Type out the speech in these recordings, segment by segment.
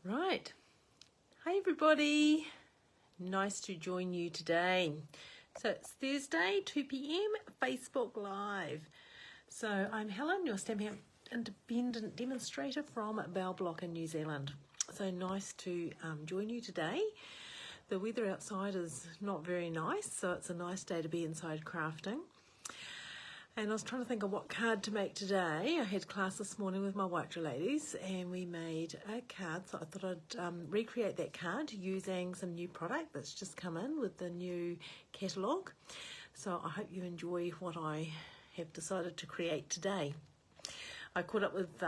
Right. Hi everybody. Nice to join you today. So it's Thursday, 2 p.m, Facebook Live. So I'm Helen, your Stampin independent demonstrator from Bell Block in New Zealand. So nice to join you today. The weather outside is not very nice, so it's a nice day to be inside crafting. And I was trying to think of what card to make today. I had class this morning with my Waitara ladies and we made a card. So I thought I'd recreate that card using some new product that's just come in with the new catalogue. So I hope you enjoy what I have decided to create today. I caught up with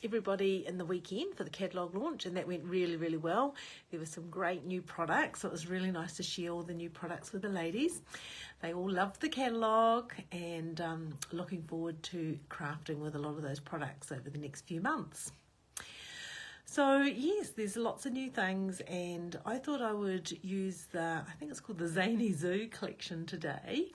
everybody in the weekend for the catalogue launch and that went really, really well. There were some great new products. So it was really nice to share all the new products with the ladies. They all loved the catalogue and looking forward to crafting with a lot of those products over the next few months. So yes, there's lots of new things and I thought I would use I think it's called the Zany Zoo collection today.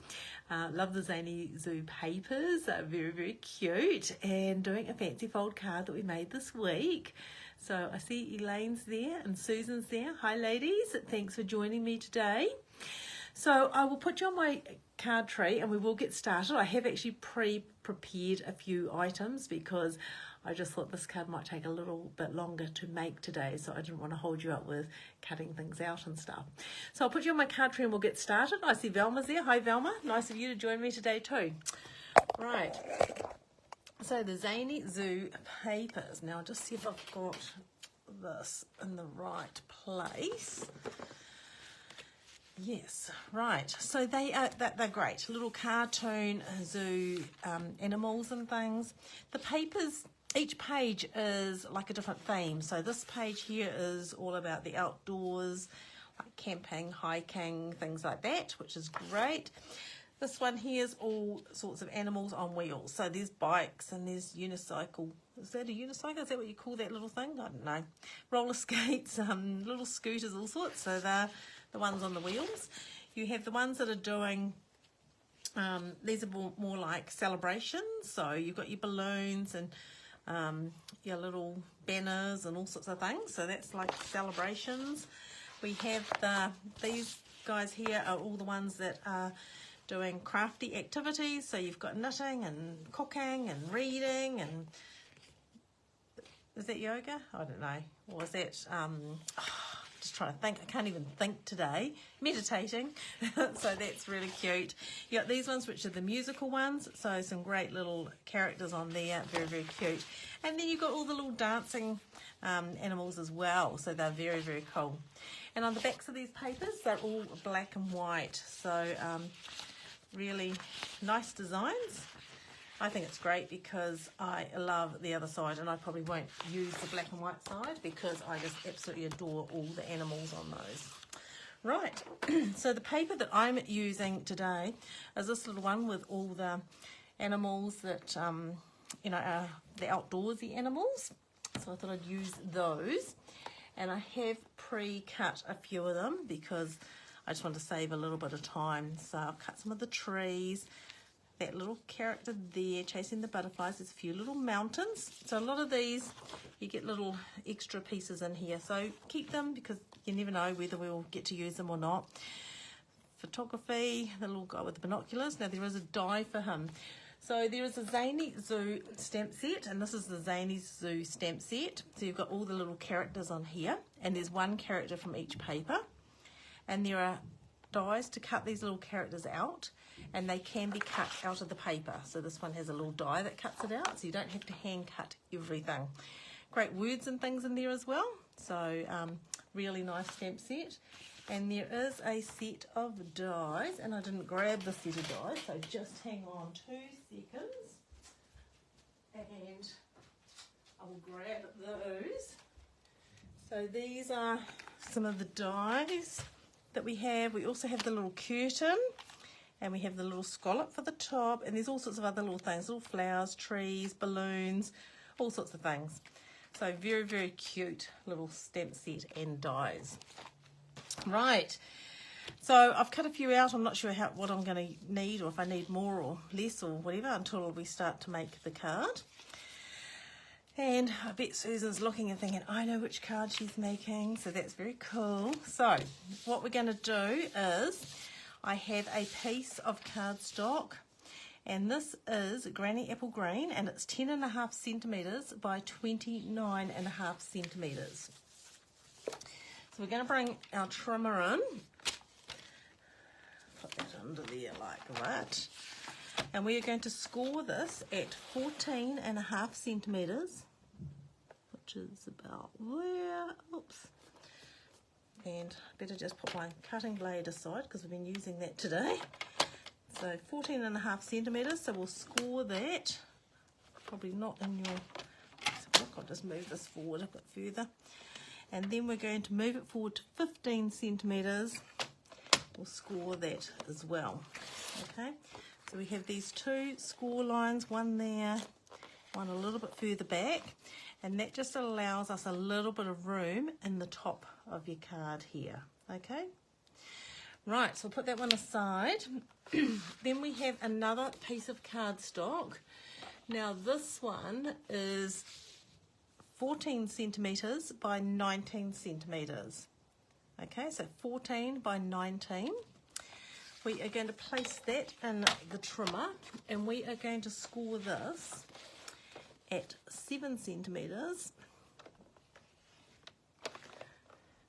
Love the Zany Zoo papers, they're very, very cute, and doing a fancy fold card that we made this week. So I see Elaine's there and Susan's there. Hi ladies, thanks for joining me today. So I will put you on my card tree and we will get started. I have actually pre-prepared a few items because I just thought this card might take a little bit longer to make today, so I didn't want to hold you up with cutting things out and stuff. So I'll put you on my card tree and we'll get started. I see Velma's there. Hi Velma, nice of you to join me today too. Right, so the Zany Zoo papers. Now I'll just see if I've got this in the right place. Yes, right. So they're great. Little cartoon zoo animals and things. The papers, each page is like a different theme. So this page here is all about the outdoors, like camping, hiking, things like that, which is great. This one here is all sorts of animals on wheels. So there's bikes and there's unicycle. Is that a unicycle? Is that what you call that little thing? I don't know. Roller skates, little scooters, all sorts. So they're the ones on the wheels. You have the ones that are doing, these are more like celebrations. So you've got your balloons and your little banners and all sorts of things. So that's like celebrations. We have these guys here are all the ones that are doing crafty activities. So you've got knitting and cooking and reading and, is that yoga? I don't know. Or is that, just trying to think, I can't even think today. Meditating. So that's really cute. You got these ones which are the musical ones, so some great little characters on there, very, very cute. And then you've got all the little dancing animals as well, so they're very, very cool. And on the backs of these papers, they're all black and white, so really nice designs. I think it's great because I love the other side and I probably won't use the black and white side because I just absolutely adore all the animals on those. Right, so the paper that I'm using today is this little one with all the animals that, you know, are the outdoorsy animals. So I thought I'd use those. And I have pre-cut a few of them because I just want to save a little bit of time. So I'll cut some of the trees. That little character there chasing the butterflies. There's a few little mountains. So a lot of these, you get little extra pieces in here. So keep them because you never know whether we'll get to use them or not. Photography, the little guy with the binoculars. Now there is a die for him. So there is a Zany Zoo stamp set, and this is the Zany Zoo stamp set. So you've got all the little characters on here, and there's one character from each paper. And there are dies to cut these little characters out, and they can be cut out of the paper. So this one has a little die that cuts it out, so you don't have to hand cut everything. Great words and things in there as well. So really nice stamp set. And there is a set of dies, and I didn't grab the set of dies, so just hang on 2 seconds. And I will grab those. So these are some of the dies that we have. We also have the little curtain, and we have the little scallop for the top, and there's all sorts of other little things, little flowers, trees, balloons, all sorts of things. So very, very cute little stamp set and dies. Right, so I've cut a few out. I'm not sure what I'm going to need, or if I need more or less or whatever, until we start to make the card. And I bet Susan's looking and thinking, I know which card she's making, so that's very cool. So what we're going to do is, I have a piece of cardstock, and this is Granny Apple Green, and it's 10.5 centimetres by 29.5 centimetres. So we're going to bring our trimmer in, put that under there like that, and we are going to score this at 14.5 centimetres, which is about there. Oops. And better just put my cutting blade aside because we've been using that today. So 14.5 centimetres, so we'll score that. Probably not in your, look, I'll just move this forward a bit further. And then we're going to move it forward to 15 centimetres. We'll score that as well. Okay, so we have these two score lines, one there, one a little bit further back, and that just allows us a little bit of room in the top of your card here. Okay, right, so we'll put that one aside. Then we have another piece of cardstock. Now this one is 14 centimetres by 19 centimetres. Okay, so 14 by 19. We are going to place that in the trimmer, and we are going to score this at 7 centimetres,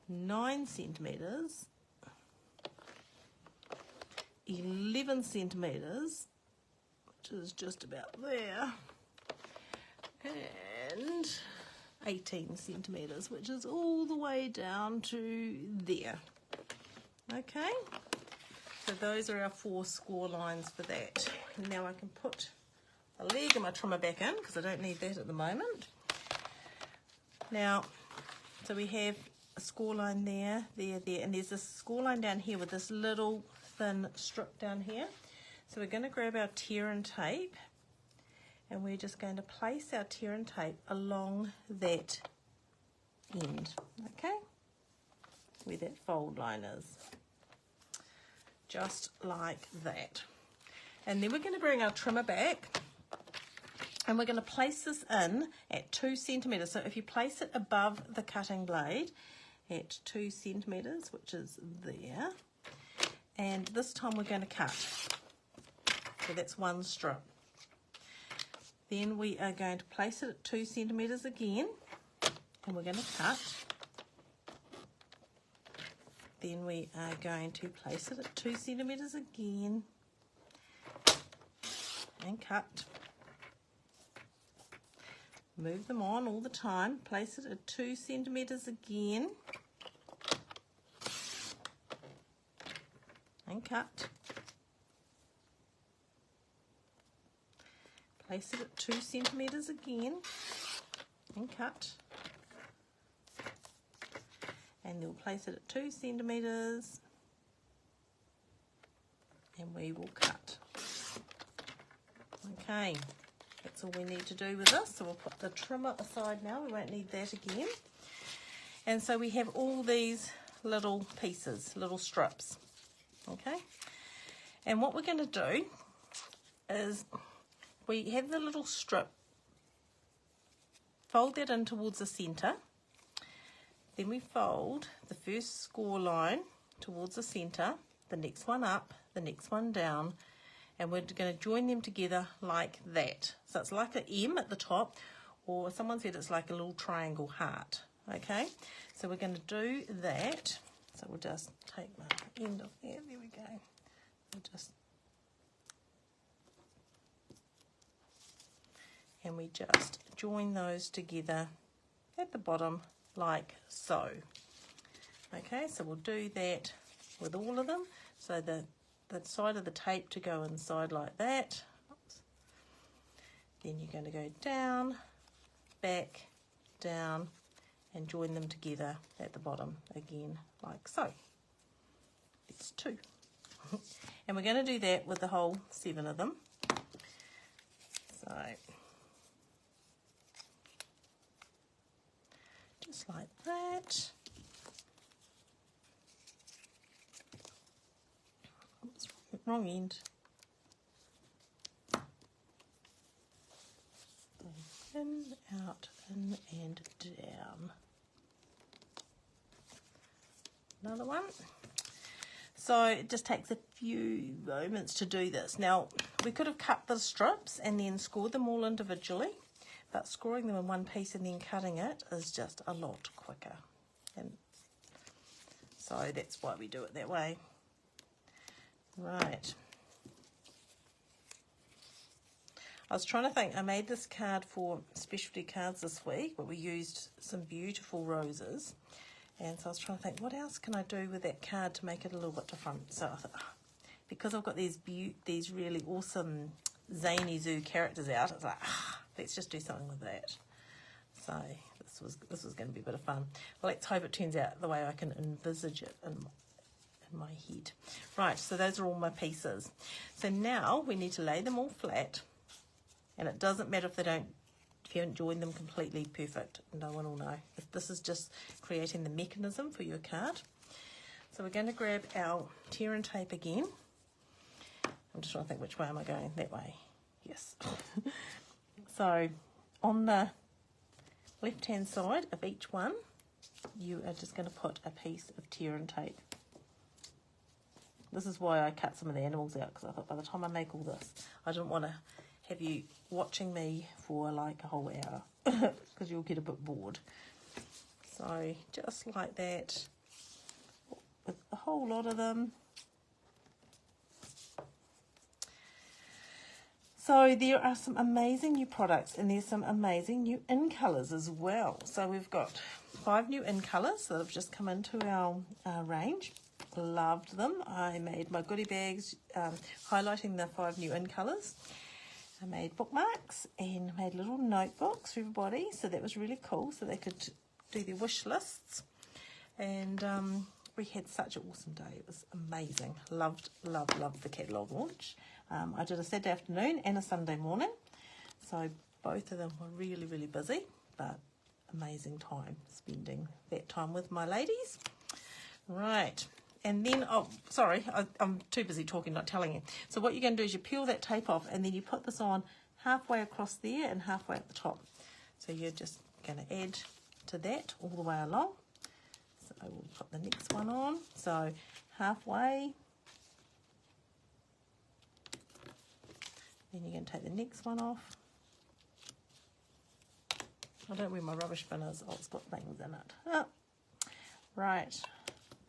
9 centimetres, 11 centimetres, which is just about there, and 18 centimetres, which is all the way down to there. Okay, so those are our 4 score lines for that. And now I can put a leg of my trimmer back in because I don't need that at the moment. Now, so we have a score line there, and there's a score line down here with this little thin strip down here. So we're going to grab our tear and tape, and we're just going to place our tear and tape along that end, okay, where that fold line is, just like that. And then we're going to bring our trimmer back, and we're going to place this in at 2 centimetres. So if you place it above the cutting blade at 2 centimetres, which is there, and this time we're going to cut. So that's one strip. Then we are going to place it at 2 centimetres again, and we're going to cut. Then we are going to place it at 2 centimetres again, and cut. Move them on all the time, place it at 2 centimetres again, and cut. Place it at 2 centimetres again, and cut. And we'll place it at 2 centimetres, and we will cut. Okay, that's all we need to do with this. So we'll put the trimmer aside now, we won't need that again. And so we have all these little pieces, little strips, okay? And what we're going to do is, we have the little strip, fold that in towards the centre, then we fold the first score line towards the centre, the next one up, the next one down, and we're going to join them together like that. So it's like an M at the top, or someone said it's like a little triangle heart, okay? So we're going to do that. So we'll just take my end off there, there we go. We'll just, and we just join those together at the bottom like so. Okay, so we'll do that with all of them. So the side of the tape to go inside like that. Oops. Then you're going to go down, back, down, and join them together at the bottom again like so. There's 2. And we're going to do that with the whole 7 of them. So just like that. Oops, wrong end. In, out, in and down. Another one. So it just takes a few moments to do this. Now, we could have cut the strips and then scored them all individually, but scoring them in one piece and then cutting it is just a lot quicker. And so that's why we do it that way. Right. I was trying to think, I made this card for specialty cards this week, but we used some beautiful roses. And so I was trying to think, what else can I do with that card to make it a little bit different? So I thought, because I've got these really awesome Zany Zoo characters out, it's like, let's just do something with that. So this was going to be a bit of fun. Well, let's hope it turns out the way I can envisage it in my head. Right, so those are all my pieces. So now we need to lay them all flat. And it doesn't matter if you haven't joined them completely perfect. No one will know. This is just creating the mechanism for your card. So we're going to grab our tear and tape again. I'm just trying to think, which way am I going? That way. Yes. So on the left-hand side of each one, you are just going to put a piece of tear and tape. This is why I cut some of the animals out, because I thought by the time I make all this, I didn't want to have you watching me for like a whole hour because you'll get a bit bored. So just like that with a whole lot of them. So there are some amazing new products and there's some amazing new in colours as well. So we've got 5 new in colours that have just come into our range. Loved them. I made my goodie bags highlighting the 5 new in colours. I made bookmarks and made little notebooks for everybody, so that was really cool, so they could do their wish lists. And we had such an awesome day. It was amazing. Loved the catalogue launch. I did a Saturday afternoon and a Sunday morning, so both of them were really, really busy, but amazing time spending that time with my ladies. Right. And then, oh, sorry, I'm too busy talking, not telling you. So what you're going to do is you peel that tape off and then you put this on halfway across there and halfway at the top. So you're just going to add to that all the way along. So I will put the next one on. So halfway. Then you're going to take the next one off. I don't know where my rubbish bin is. Oh, it's got things in it. Oh. Right.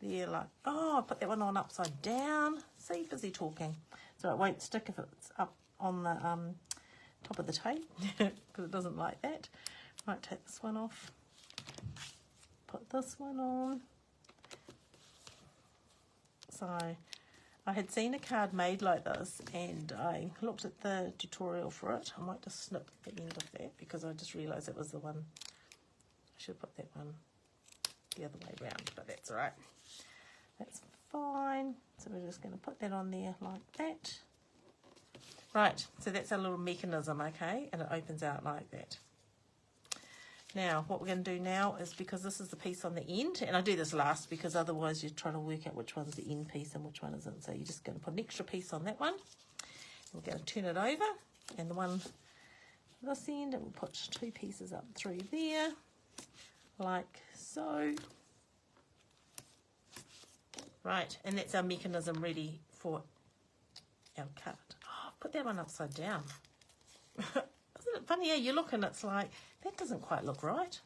There, like, oh, I put that one on upside down. See, busy talking. So it won't stick if it's up on the top of the tape, because it doesn't like that. Right, take this one off. Put this one on. So I had seen a card made like this, and I looked at the tutorial for it. I might just snip the end of that, because I just realised it was the one. I should put that one the other way around, but that's all right. That's fine. So we're just going to put that on there like that. Right, so that's our little mechanism, okay? And it opens out like that. Now, what we're going to do now is, because this is the piece on the end, and I do this last because otherwise you're trying to work out which one's the end piece and which one isn't. So you're just going to put an extra piece on that one. We're going to turn it over, and the one this end, and we'll put 2 pieces up through there, like so. Right, and that's our mechanism ready for our card. Oh, put that one upside down. Isn't it funny how you look and it's like, that doesn't quite look right.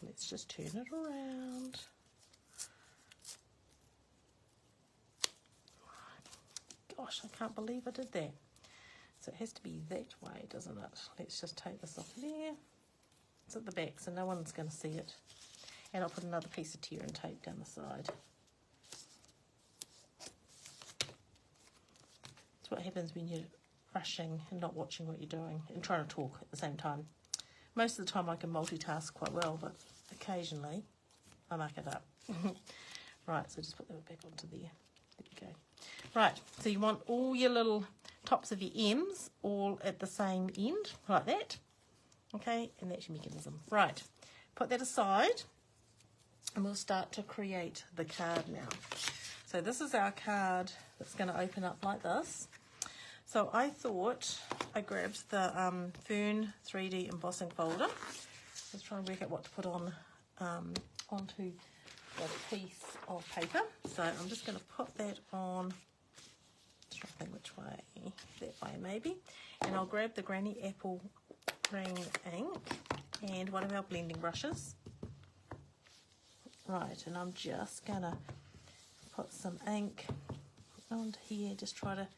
Let's just turn it around. Gosh, I can't believe I did that. So it has to be that way, doesn't it? Let's just take this off there. It's at the back, so no one's going to see it. And I'll put another piece of tear and tape down the side. That's what happens when you're rushing and not watching what you're doing and trying to talk at the same time. Most of the time I can multitask quite well, but occasionally I muck it up. Right, so just put that back onto there. There we go. Right, so you want all your little tops of your M's all at the same end, like that. Okay, and that's your mechanism. Right, put that aside. And we'll start to create the card now. So this is our card that's going to open up like this. So I thought I grabbed the Fern 3D embossing folder. Let's try and work out what to put on onto the piece of paper. So I'm just going to put that on, just trying to think which way, that way maybe. And I'll grab the Granny Apple green ink and one of our blending brushes. Right, and I'm just going to put some ink onto here, just try to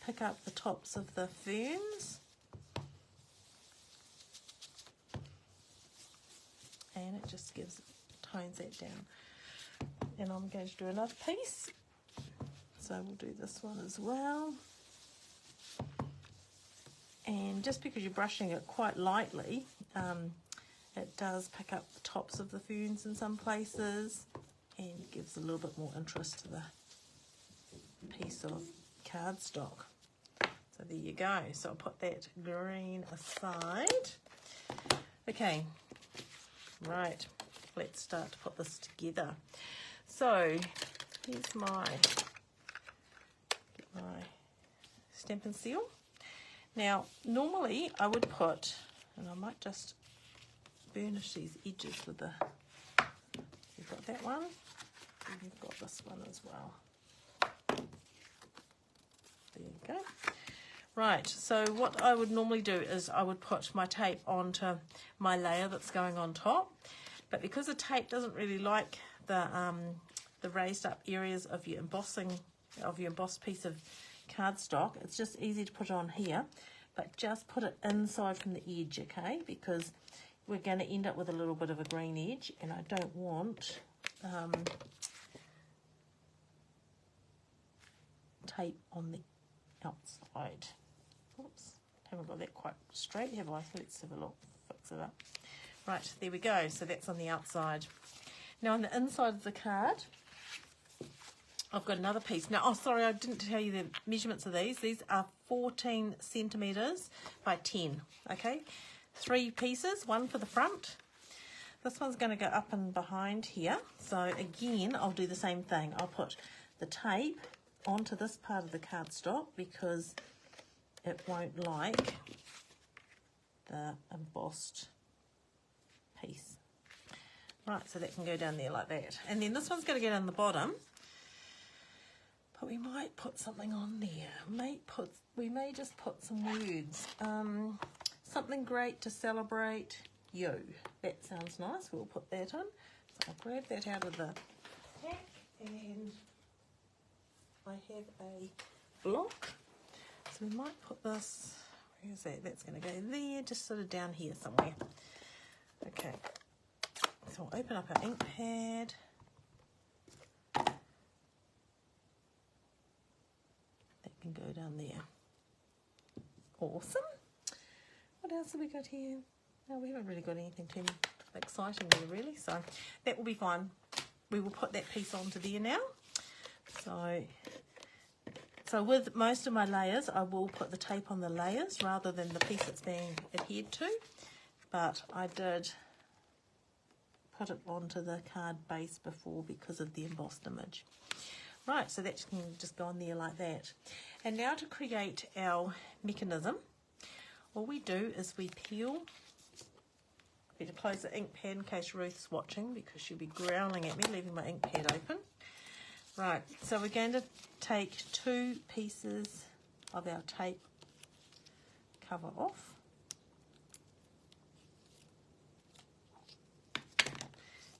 pick up the tops of the ferns. And it just tones that down. And I'm going to do another piece. So we'll do this one as well. And just because you're brushing it quite lightly, it does pick up the tops of the ferns in some places and gives a little bit more interest to the piece of cardstock. So there you go. So I'll put that green aside. Okay, right, let's start to put this together. So here's my Stampin' seal. Now normally I would put, and I might just burnish these edges with the, you've got that one and you've got this one as well. There you go. Right, so what I would normally do is I would put my tape onto my layer that's going on top, but because the tape doesn't really like the raised up areas of your embossed piece of cardstock, it's just easy to put on here, but just put it inside from the edge, okay, because we're going to end up with a little bit of a green edge, and I don't want tape on the outside. Oops, haven't got that quite straight, have I? Let's have a look, fix it up. Right, there we go, so that's on the outside. Now on the inside of the card, I've got another piece. Now, oh sorry, I didn't tell you the measurements of these. These are 14 centimetres by 10, okay? 3 pieces, one for the front. This one's going to go up and behind here. So again, I'll do the same thing. I'll put the tape onto this part of the cardstock because it won't like the embossed piece. Right, so that can go down there like that. And then this one's going to go down the bottom, but we might put something on there. We may just put some words. Something great to celebrate you. That sounds nice. We'll put that on. So I'll grab that out of the pack and I have a block. So we might put this, where is that? That's going to go there, just sort of down here somewhere. Okay. So we'll open up our ink pad. That can go down there. Awesome. What else have we got here? No, we haven't really got anything too exciting there really, so that will be fine. We will put that piece onto there now. So with most of my layers, I will put the tape on the layers rather than the piece that's being adhered to, but I did put it onto the card base before because of the embossed image. Right, so that can just go on there like that. And now to create our mechanism, all we do is we peel. I better close the ink pad in case Ruth's watching because she'll be growling at me leaving my ink pad open. Right, so we're going to take 2 pieces of our tape cover off.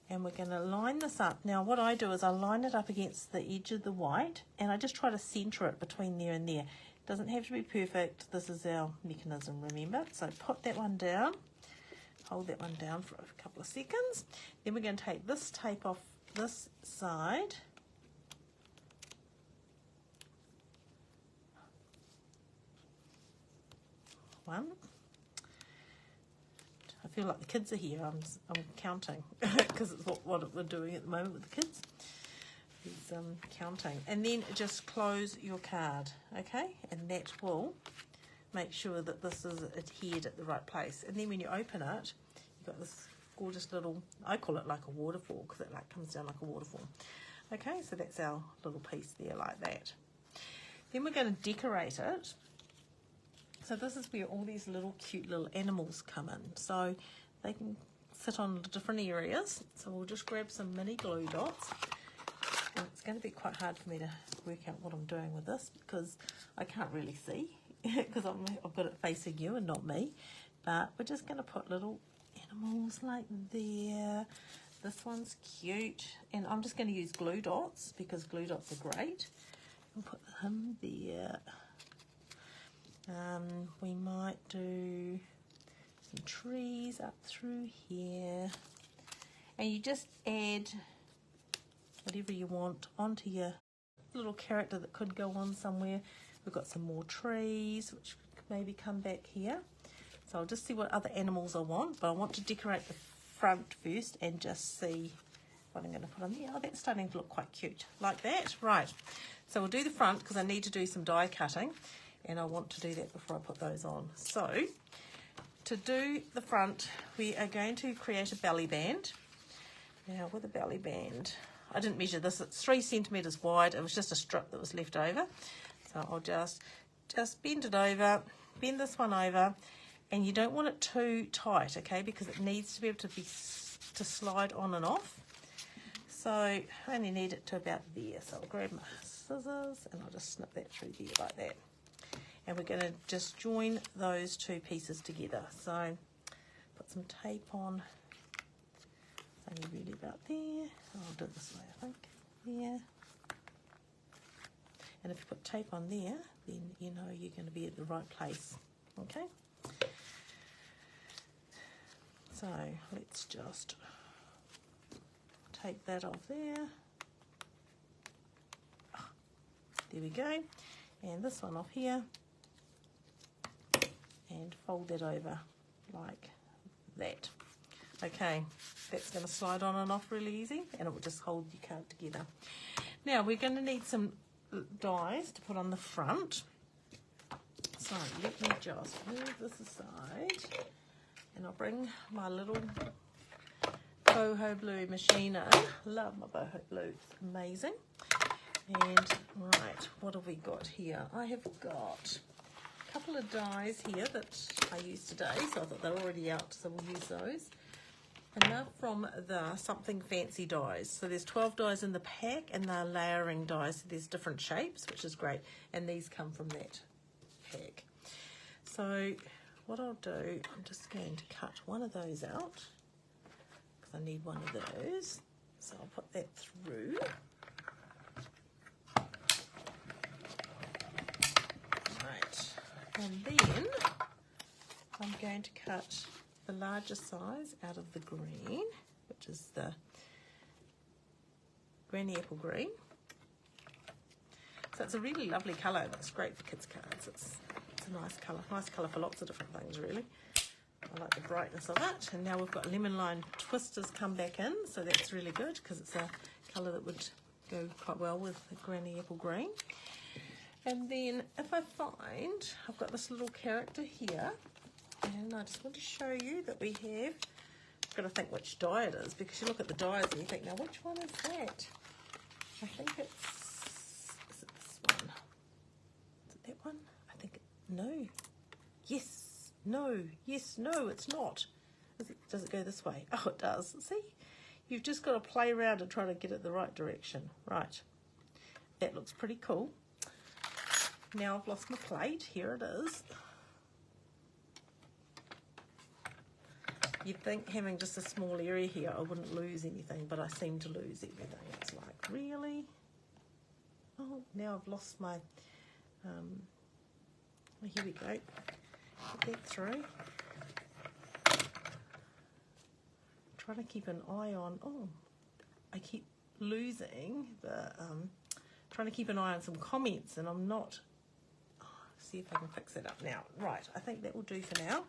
And we're going to line this up. Now what I do is I line it up against the edge of the white and I just try to centre it between there and there. It doesn't have to be perfect. This is our mechanism, remember? So put that one down, hold that one down for a couple of seconds. Then we're going to take this tape off this side. One. I feel like the kids are here. I'm counting because it's what we're doing at the moment with the kids. Is counting, and then just close your card, okay? And that will make sure that this is adhered at the right place. And then when you open it, you've got this gorgeous little, I call it like a waterfall because it like comes down like a waterfall. Okay, so that's our little piece there like that. Then we're going to decorate it So this is where all these little cute little animals come in. So they can sit on different areas. So we'll just grab some mini glue dots. And it's going to be quite hard for me to work out what I'm doing with this because I can't really see because I've got it facing you and not me. But we're just going to put little animals like there. This one's cute. And I'm just going to use glue dots because glue dots are great. We'll put him there. We might do some trees up through here. And you just add whatever you want onto your little character that could go on somewhere. We've got some more trees, which could maybe come back here. So I'll just see what other animals I want, but I want to decorate the front first and just see what I'm going to put on there. Oh, that's starting to look quite cute, like that. Right, so we'll do the front because I need to do some die cutting, and I want to do that before I put those on. So to do the front, we are going to create a belly band. Now with a belly band, I didn't measure this, it's 3 centimetres wide. It was just a strip that was left over. So I'll just bend it over, bend this one over, and you don't want it too tight, okay, because it needs to be able to slide on and off. So I only need it to about there. So I'll grab my scissors and I'll just snip that through there like that. And we're going to just join those two pieces together. So put some tape on. It's only really about there. I'll do it this way, I think. There. And if you put tape on there, then you know you're going to be at the right place. Okay? So let's just take that off there. Oh, there we go. And this one off here. And fold that over like that. Okay, that's going to slide on and off really easy, and it will just hold your card together. Now we're going to need some dies to put on the front. So let me just move this aside, and I'll bring my little boho blue machine in. Love my boho blue, it's amazing. And right, what have we got here? I have got a couple of dies here that I used today, so I thought they're already out, so we'll use those. And they're from the Something Fancy dies. So there's 12 dies in the pack, and they're layering dies. So there's different shapes, which is great. And these come from that pack. So what I'll do, I'm just going to cut one of those out because I need one of those. So I'll put that through. Right. And then I'm going to cut the larger size out of the green, which is the Granny Apple Green. So it's a really lovely colour, and it's great for kids' cards. It's a nice colour for lots of different things, really. I like the brightness of it. And now we've got lemon lime twisters come back in, so that's really good because it's a colour that would go quite well with the Granny Apple Green. And then if I find, I've got this little character here, and I just want to show you that we have, I've got to think which die it is, because you look at the dies and you think, now which one is that? I think it's, is it this one? Is it that one? I think, no. Yes, no, yes, no, it's not. Does it go this way? Oh, it does. See? You've just got to play around and try to get it the right direction. Right. That looks pretty cool. Now I've lost my plate. Here it is. You'd think having just a small area here, I wouldn't lose anything, but I seem to lose everything. It's like, really? Oh, now I've lost my, here we go. Get that through. Trying to keep an eye on, oh, I keep losing the, trying to keep an eye on some comments, and I'm not, see if I can fix it up now. Right, I think that will do for now.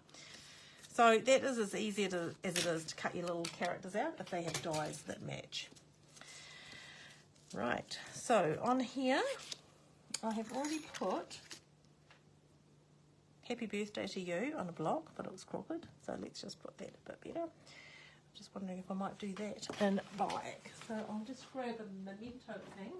So that is as easy as it is to cut your little characters out if they have dies that match. Right, so on here I have already put Happy Birthday to You on a block, but it was crooked, so let's just put that a bit better. I'm just wondering if I might do that in black. So I'll just grab a Memento ink.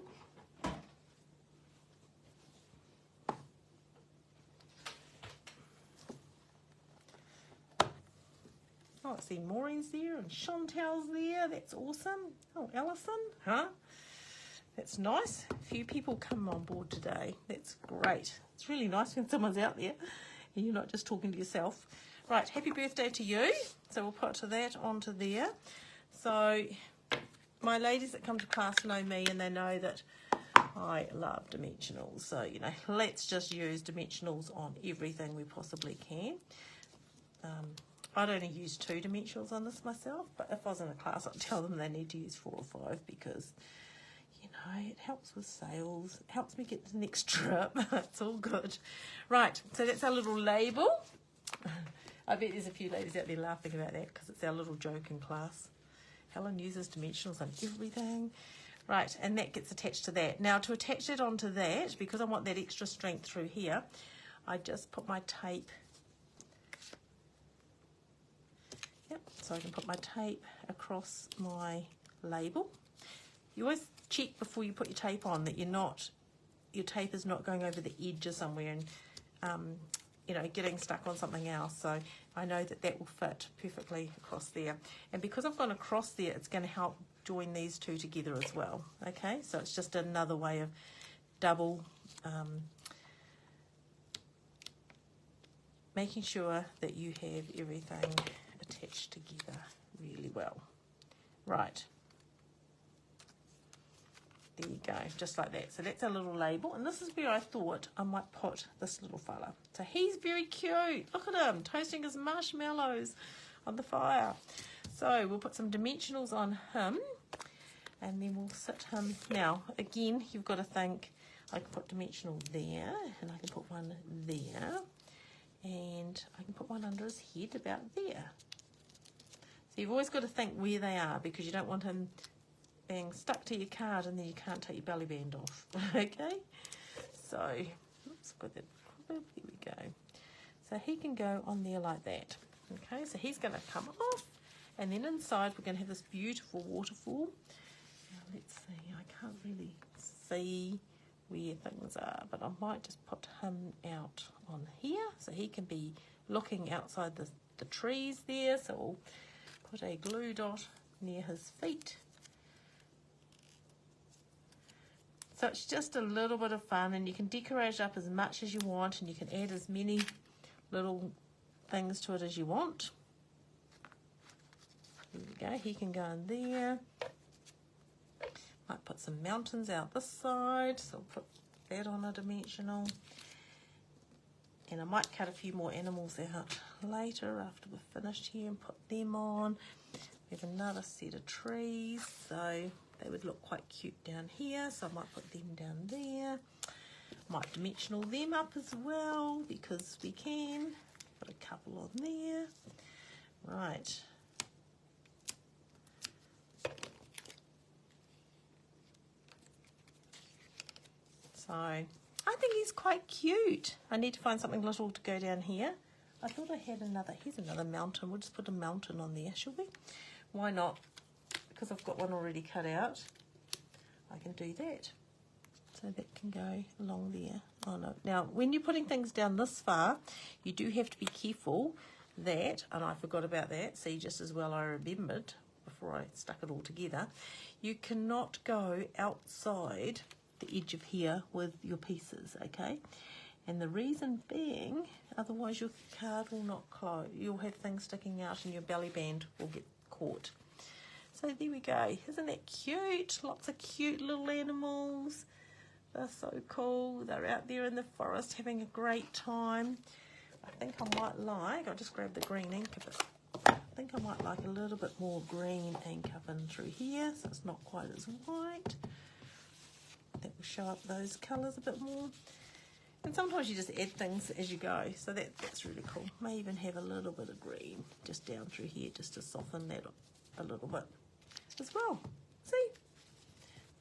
Oh, I see Maureen's there and Chantel's there. That's awesome. Oh, Alison, huh? That's nice. A few people come on board today. That's great. It's really nice when someone's out there and you're not just talking to yourself. Right, happy birthday to you. So we'll put that onto there. So my ladies that come to class know me and they know that I love dimensionals. So, you know, let's just use dimensionals on everything we possibly can. I'd only use 2 dimensionals on this myself, but if I was in a class, I'd tell them they need to use 4 or 5 because, you know, it helps with sales. It helps me get to the next trip. It's all good. Right, so that's our little label. I bet there's a few ladies out there laughing about that because it's our little joke in class. Helen uses dimensionals on everything. Right, and that gets attached to that. Now, to attach it onto that, because I want that extra strength through here, I just put my tape. Yep, so I can put my tape across my label. You always check before you put your tape on that your tape is not going over the edge or somewhere and you know, getting stuck on something else. So I know that that will fit perfectly across there. And because I've gone across there, it's going to help join these two together as well. Okay, so it's just another way of double making sure that you have everything attached together really well. Right. There you go, just like that. So that's our little label, and this is where I thought I might put this little fella. So he's very cute. Look at him, toasting his marshmallows on the fire. So we'll put some dimensionals on him, and then we'll sit him. Now, again, you've got to think, I can put dimensional there, and I can put one there, and I can put one under his head about there. So you've always got to think where they are, because you don't want him being stuck to your card and then you can't take your belly band off. Okay, so oops, got that. Here we go. So he can go on there like that. Okay, so he's going to come off, and then inside we're going to have this beautiful waterfall. Now let's see, I can't really see where things are, but I might just put him out on here so he can be looking outside the trees there. So we'll put a glue dot near his feet. So it's just a little bit of fun, and you can decorate it up as much as you want, and you can add as many little things to it as you want. There we go, he can go in there. Might put some mountains out this side, so I'll put that on a dimensional. And I might cut a few more animals out later after we're finished here and put them on. We have another set of trees, so they would look quite cute down here, so I might put them down there. Might dimensional them up as well, because we can. Put a couple on there. Right. So, I think he's quite cute. I need to find something little to go down here. I thought I had another, here's another mountain. We'll just put a mountain on there, shall we? Why not? Because I've got one already cut out, I can do that. So that can go along there. Oh no. Now, when you're putting things down this far, you do have to be careful that, and I forgot about that, see, just as well I remembered before I stuck it all together, you cannot go outside the edge of here with your pieces, okay? And the reason being, otherwise your card will not close. You'll have things sticking out and your belly band will get caught. So there we go. Isn't that cute? Lots of cute little animals. They're so cool. They're out there in the forest having a great time. I think I might like, I'll just grab the green ink a bit. I think I might like a little bit more green ink up in through here, so it's not quite as white. That will show up those colours a bit more. And sometimes you just add things as you go, so that's really cool. May even have a little bit of green just down through here just to soften that a little bit as well. See?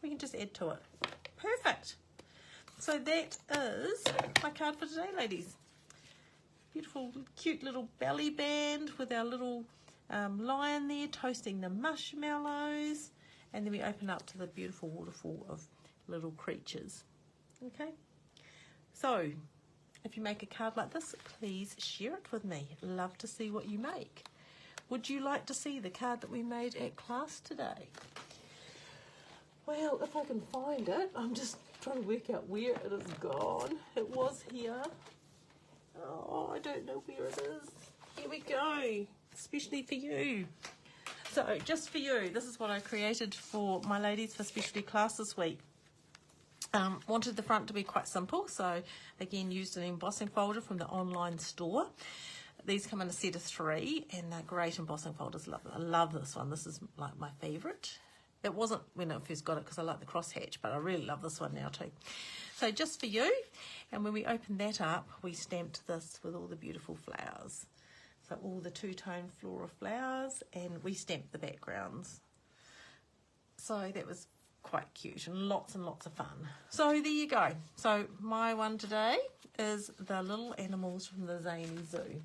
We can just add to it. Perfect. So that is my card for today, ladies. Beautiful, cute little belly band with our little lion there toasting the marshmallows. And then we open up to the beautiful waterfall of little creatures. Okay? So, if you make a card like this, please share it with me. Love to see what you make. Would you like to see the card that we made at class today? Well, if I can find it, I'm just trying to work out where it is gone. It was here. Oh, I don't know where it is. Here we go, especially for you. So, just for you, this is what I created for my ladies for specialty class this week. Wanted the front to be quite simple, so again used an embossing folder from the online store. These come in a set of 3 and they're great embossing folders. I love this one. This is like my favourite. It wasn't when I first got it because I like the crosshatch, but I really love this one now too. So just for you, and when we opened that up, we stamped this with all the beautiful flowers. So all the 2-tone flora flowers, and we stamped the backgrounds. So that was quite cute and lots of fun. So there you go. So my one today is the little animals from the Zany Zoo.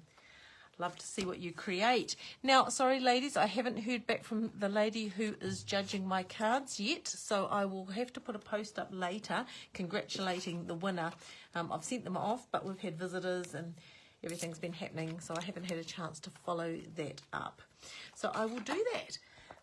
Love to see what you create. Now, sorry ladies, I haven't heard back from the lady who is judging my cards yet, so I will have to put a post up later congratulating the winner. I've sent them off, but we've had visitors and everything's been happening, so I haven't had a chance to follow that up. So I will do that.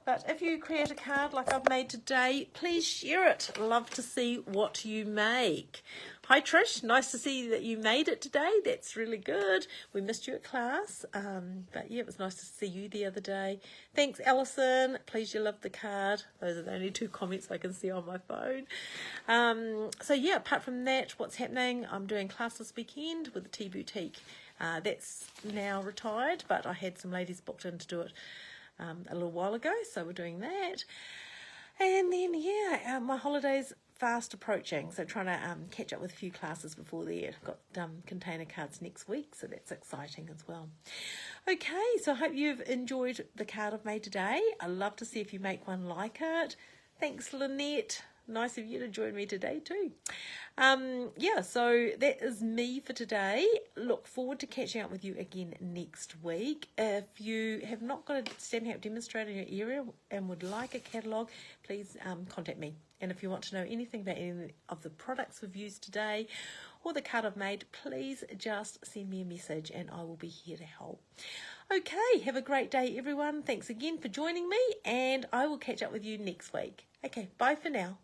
But if you create a card like I've made today, please share it. Love to see what you make. Hi Trish, nice to see that you made it today. That's really good. We missed you at class, but yeah, it was nice to see you the other day. Thanks Alison, please you loved the card. Those are the only 2 comments I can see on my phone. So yeah, apart from that, what's happening? I'm doing class this weekend with the Tea Boutique. That's now retired, but I had some ladies booked in to do it a little while ago, so we're doing that. And then yeah, my holiday's fast approaching, so trying to catch up with a few classes before the year. Got container cards next week, so that's exciting as well. Okay, so I hope you've enjoyed the card I've made today. I'd love to see if you make one like it. Thanks Lynette, nice of you to join me today too. Yeah, so that is me for today. Look forward to catching up with you again next week. If you have not got a Stampin' Up demonstrator in your area and would like a catalogue, please contact me. And if you want to know anything about any of the products we've used today or the card I've made, please just send me a message and I will be here to help. Okay, have a great day everyone. Thanks again for joining me, and I will catch up with you next week. Okay, bye for now.